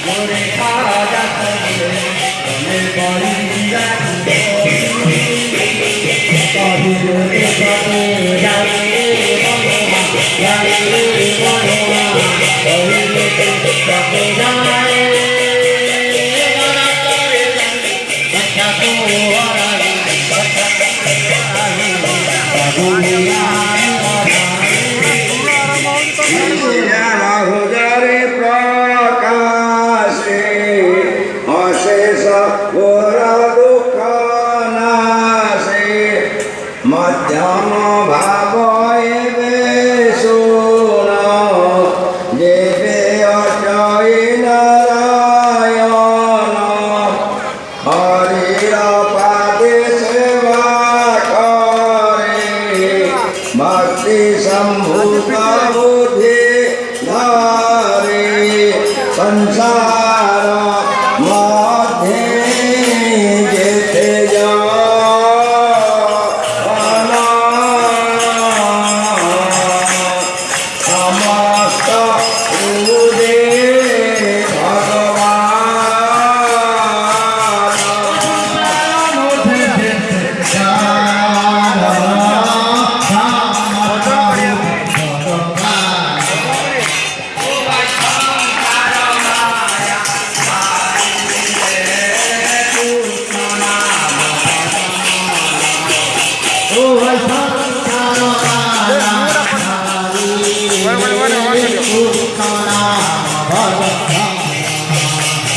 গোরে খাজা তুমি বলিয়া কবি গোরে কবে জানে মনোমা জানে মনোমা কইলে কবে জানে গানা করে জানে কথা তো হারাই কথা হারাই বাবুলিয়া হজারে প্রকাশে অশেষ গোরা দুঃখ নাশে মধ্যম ভাব এবে শোন যেবে অজয় নারায়ণ হরির পাদে সেবা করে ভক্তি সম্ভূত বুদ্ধি धारे संसार